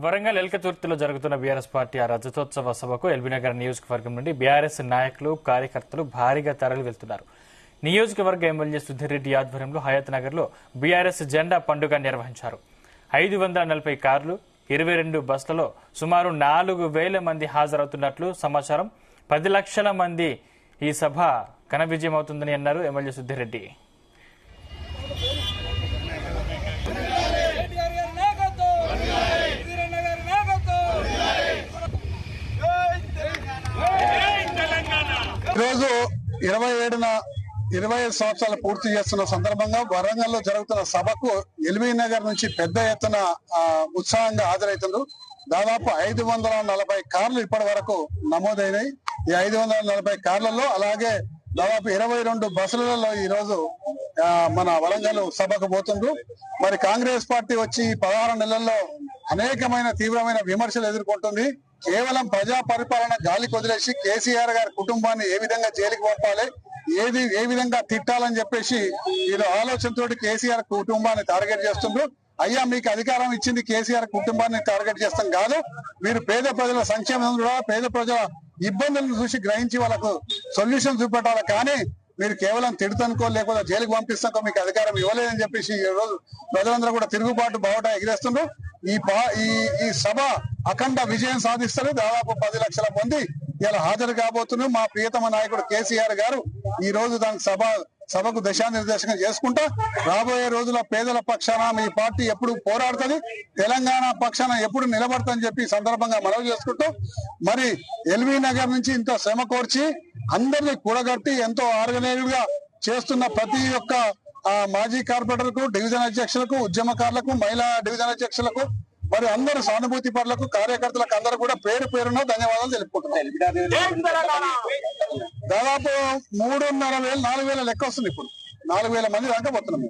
వరంగల్ ఎల్కతుర్తిలో జరుగుతున్న BRS party రజతోత్సవ సభకు ఎల్బీనగర్ నియోజకవర్గం నుండి బీఆర్ఎస్ నాయకులు కార్యకర్తలు భారీగా తరలి వెళ్తున్నారు. నియోజకవర్గ ఎమ్మెల్యే సుధీర్ రెడ్డి ఆధ్వర్యంలో హయత్ నగర్ లో బీఆర్ఎస్ జెండా పండుగ నిర్వహించారు. 540 కార్లు, 22 బస్సులలో సుమారు 4,000 మంది హాజరవుతున్నట్లు సమాచారం. 10 లక్షల మంది ఈ సభ ఘన విజయం అవుతుందని అన్నారు ఎమ్మెల్యే సుధీర్ రెడ్డి. ఈరోజు 25 సంవత్సరాలు పూర్తి చేస్తున్న సందర్భంగా వరంగల్లో జరుగుతున్న సభకు ఎల్బీ నగర్ నుంచి పెద్ద ఎత్తున ఉత్సాహంగా హాజరవుతున్నారు. దాదాపు 540 కార్లు ఇప్పటి వరకు నమోదైనాయి. ఈ 540 కార్లలో అలాగే దాదాపు 22 బస్సులలో ఈ రోజు మన వరంగల్ సభకు పోతుండ్రు. మరి కాంగ్రెస్ పార్టీ వచ్చి 16 నెలల్లో అనేకమైన తీవ్రమైన విమర్శలు ఎదుర్కొంటుంది. కేవలం ప్రజా పరిపాలన గాలికి వదిలేసి కేసీఆర్ గారి కుటుంబాన్ని ఏ విధంగా జైలుకి పంపాలి, ఏ విధంగా తిట్టాలని చెప్పేసి వీరు ఆలోచనతోటి కేసీఆర్ కుటుంబాన్ని టార్గెట్ చేస్తుండ్రు. అయ్యా, మీకు అధికారం ఇచ్చింది కేసీఆర్ కుటుంబాన్ని టార్గెట్ చేస్తాం కాదు, మీరు పేద ప్రజల సంక్షేమం పేద ప్రజల ఇబ్బందులను చూసి గ్రహించి వాళ్ళకు సొల్యూషన్ చూపెట్టాలి. కానీ మీరు కేవలం తిడుతనుకో లేకపోతే జైలుకు పంపిస్తాకో మీకు అధికారం ఇవ్వలేదని చెప్పేసి ఈ రోజు ప్రజలందరూ కూడా తిరుగుబాటు బావుట ఎగిరేస్తుండ్రు. ఈ సభ అఖండ విజయం సాధిస్తారు. దాదాపు 10 లక్షల మంది ఇలా హాజరు కాబోతున్నారు. మా ప్రియతమ నాయకుడు కేసీఆర్ గారు ఈ రోజు దాని సభకు దిశానిర్దేశం చేసుకుంటా రాబోయే రోజుల పేదల పక్షాన మీ పార్టీ ఎప్పుడు పోరాడుతుంది, తెలంగాణ పక్షాన ఎప్పుడు నిలబడతాని చెప్పి సందర్భంగా మనవి చేసుకుంటూ మరి ఎల్బీ నగర్ నుంచి ఇంత శ్రమ కోర్చి అందరినీ కూడగట్టి ఎంతో ఆర్గనైజ్డ్ గా చేస్తున్న ప్రతి ఒక్క మాజీ కార్పొరేటర్కు, డివిజన్ అధ్యక్షులకు, ఉద్యమకారులకు, మహిళా డివిజన్ అధ్యక్షులకు, మరి అందరు సానుభూతి పరులకు, కార్యకర్తలకు అందరూ కూడా పేరు పేరున ధన్యవాదాలు తెలుపుకుంటున్నారు. దాదాపు 3,500 4,000 లెక్క వస్తుంది. ఇప్పుడు 4,000 మంది దాకా పోతున్నాం.